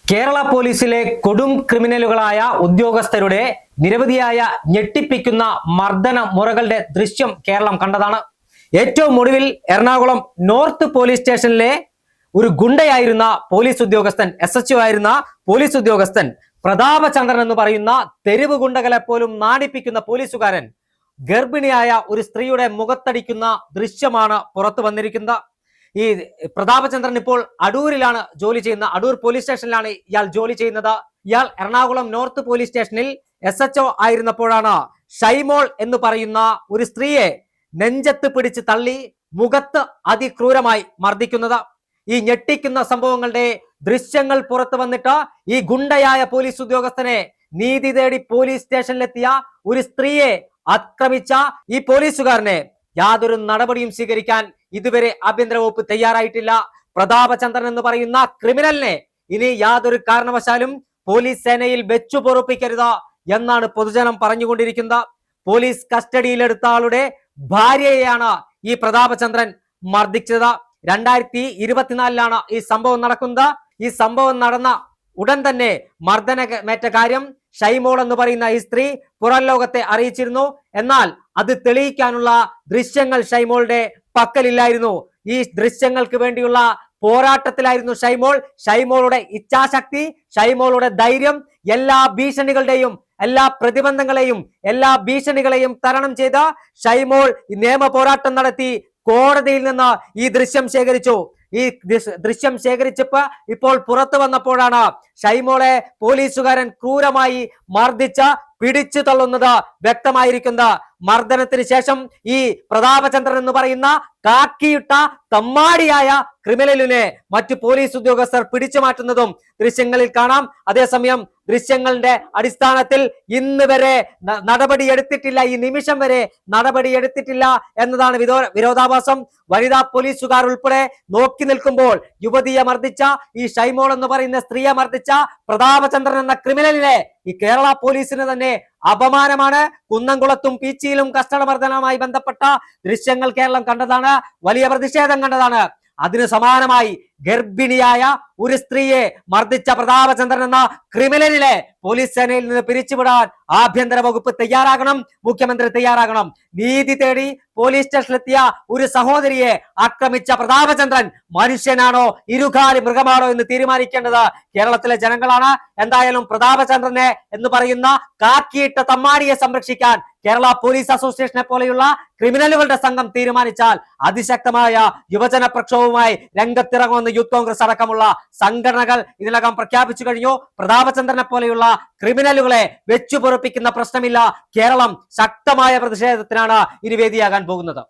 കേരള പോലീസിലെ കൊടും ക്രിമിനലുകളായ ഉദ്യോഗസ്ഥരുടെ നിരവധിയായ ഞെട്ടിപ്പിക്കുന്ന മർദ്ദന മുറകളുടെ ദൃശ്യം കേരളം കണ്ടതാണ്. ഏറ്റവും ഒടുവിൽ എറണാകുളം നോർത്ത് പോലീസ് സ്റ്റേഷനിലെ ഒരു ഗുണ്ടയായിരുന്ന പോലീസ് ഉദ്യോഗസ്ഥൻ, SHO ആയിരുന്ന പോലീസ് ഉദ്യോഗസ്ഥൻ പ്രതാപചന്ദ്രൻ എന്ന് പറയുന്ന തെരുവ് ഗുണ്ടകളെ പോലും നാണിപ്പിക്കുന്ന പോലീസുകാരൻ ഗർഭിണിയായ ഒരു സ്ത്രീയുടെ മുഖത്തടിക്കുന്ന ദൃശ്യമാണ് പുറത്തു വന്നിരിക്കുന്നത്. ഈ പ്രതാപചന്ദ്രൻ ഇപ്പോൾ അടൂരിലാണ് ജോലി ചെയ്യുന്നത്. അടൂർ പോലീസ് സ്റ്റേഷനിലാണ് ഇയാൾ ജോലി ചെയ്യുന്നത്. ഇയാൾ എറണാകുളം നോർത്ത് പോലീസ് സ്റ്റേഷനിൽ SHO ആയിരുന്നപ്പോഴാണ് ഷൈമോൾ എന്ന് പറയുന്ന ഒരു സ്ത്രീയെ നെഞ്ചത്ത് പിടിച്ച് തള്ളി മുഖത്ത് അതിക്രൂരമായി മർദ്ദിക്കുന്നത്. ഈ ഞെട്ടിക്കുന്ന സംഭവങ്ങളുടെ ദൃശ്യങ്ങൾ പുറത്തു വന്നിട്ട് ഈ ഗുണ്ടയായ പോലീസ് ഉദ്യോഗസ്ഥനെ നീതി തേടി പോലീസ് സ്റ്റേഷനിലെത്തിയ ഒരു സ്ത്രീയെ ആക്രമിച്ച ഈ പോലീസുകാരനെ യാതൊരു നടപടിയും സ്വീകരിക്കാൻ ഇതുവരെ ആഭ്യന്തര വകുപ്പ് തയ്യാറായിട്ടില്ല. പ്രതാപചന്ദ്രൻ എന്ന് പറയുന്ന ക്രിമിനലിനെ ഇനി യാതൊരു കാരണവശാലും പോലീസ് സേനയിൽ വെച്ചു പൊറുപ്പിക്കരുത് എന്നാണ് പൊതുജനം പറഞ്ഞുകൊണ്ടിരിക്കുന്നത്. പോലീസ് കസ്റ്റഡിയിലെടുത്ത ആളുടെ ഭാര്യയെയാണ് ഈ പ്രതാപചന്ദ്രൻ മർദ്ദിച്ചത്. 2024 ഈ സംഭവം നടക്കുന്നത്. ഈ സംഭവം നടന്ന ഉടൻ തന്നെ മർദ്ദനമേറ്റ കാര്യം ഷൈമോൾ എന്ന് പറയുന്ന ഈ സ്ത്രീ പുറം ലോകത്തെ അറിയിച്ചിരുന്നു. എന്നാൽ അത് തെളിയിക്കാനുള്ള ദൃശ്യങ്ങൾ ഷൈമോളുടെ പക്കലില്ലായിരുന്നു. ഈ ദൃശ്യങ്ങൾക്ക് വേണ്ടിയുള്ള പോരാട്ടത്തിലായിരുന്നു ഷൈമോൾ. ഷൈമോളുടെ ഇച്ഛാശക്തി, ഷൈമോളുടെ ധൈര്യം എല്ലാ ഭീഷണികളുടെയും എല്ലാ പ്രതിബന്ധങ്ങളെയും എല്ലാ ഭീഷണികളെയും തരണം ചെയ്ത ഷൈമോൾ നിയമ പോരാട്ടം നടത്തി കോടതിയിൽ നിന്ന് ഈ ദൃശ്യം ശേഖരിച്ചു. ഈ ദൃശ്യം ശേഖരിച്ചപ്പോ ഇപ്പോൾ പുറത്തു വന്നപ്പോഴാണ് ഷൈമോളെ പോലീസുകാരൻ ക്രൂരമായി മർദ്ദിച്ച പിടിച്ചു തള്ളുന്നത് വ്യക്തമായിരിക്കുന്നത്. മർദ്ദനത്തിന് ശേഷം ഈ പ്രതാപചന്ദ്രൻ എന്ന് പറയുന്ന കാക്കിയിട്ട തമ്മാടിയായ ക്രിമിനലിനെ മറ്റു പോലീസ് ഉദ്യോഗസ്ഥർ പിടിച്ചു മാറ്റുന്നതും ദൃശ്യങ്ങളിൽ കാണാം. അതേസമയം ദൃശ്യങ്ങളുടെ അടിസ്ഥാനത്തിൽ ഇന്ന് വരെ നടപടിയെടുത്തിട്ടില്ല, ഈ നിമിഷം വരെ നടപടിയെടുത്തിട്ടില്ല എന്നതാണ് വിരോധാഭാസം. വനിതാ പോലീസുകാർ ഉൾപ്പെടെ നോക്കി നിൽക്കുമ്പോൾ യുവതിയെ മർദ്ദിച്ച ഈ ഷൈമോൾ എന്ന് പറയുന്ന സ്ത്രീയെ മർദ്ദിച്ച പ്രതാപചന്ദ്രൻ എന്ന ക്രിമിനലിനെ ഈ കേരള പോലീസിന് തന്നെ അപമാനമാണ്. കുന്നംകുളത്തും പീച്ചിയിലും കസ്റ്റഡമർദ്ദനവുമായി ബന്ധപ്പെട്ട ദൃശ്യങ്ങൾ കേരളം കണ്ടതാണ്, വലിയ പ്രതിഷേധം കണ്ടതാണ്. അതിന് സമാനമായി ഗർഭിണിയായ ഒരു സ്ത്രീയെ മർദ്ദിച്ച പ്രതാപചന്ദ്രൻ എന്ന ക്രിമിനലിനെ പോലീസ് സേനയിൽ നിന്ന് പിരിച്ചുവിടാൻ ആഭ്യന്തര വകുപ്പ് തയ്യാറാകണം, മുഖ്യമന്ത്രി തയ്യാറാകണം. നീതി തേടി പോലീസ് സ്റ്റേഷനിലെത്തിയ ഒരു സഹോദരിയെ ആക്രമിച്ച പ്രതാപചന്ദ്രൻ മനുഷ്യനാണോ ഇരുകാലി മൃഗമാണോ എന്ന് തീരുമാനിക്കേണ്ടത് കേരളത്തിലെ ജനങ്ങളാണ്. എന്തായാലും പ്രതാപചന്ദ്രനെ എന്ന് പറയുന്ന കാക്കിയിട്ട തമ്മാടിയെ സംരക്ഷിക്കാൻ കേരള പോലീസ് അസോസിയേഷനെ പോലെയുള്ള ക്രിമിനലുകളുടെ സംഘം തീരുമാനിച്ചാൽ അതിശക്തമായ യുവജന പ്രക്ഷോഭവുമായി രംഗത്തിറങ്ങുമെന്ന് യൂത്ത് കോൺഗ്രസ് അടക്കമുള്ള സംഘടനകൾ ഇതിനകം പ്രഖ്യാപിച്ചു കഴിഞ്ഞു. പ്രതാപചന്ദ്രനെ പോലെയുള്ള ക്രിമിനലുകളെ വെച്ചു പൊറുപ്പിക്കുന്ന പ്രശ്നമില്ല. കേരളം ശക്തമായ പ്രതിഷേധത്തിനാണ് ഇനി വേദിയാകാൻ പോകുന്നത്.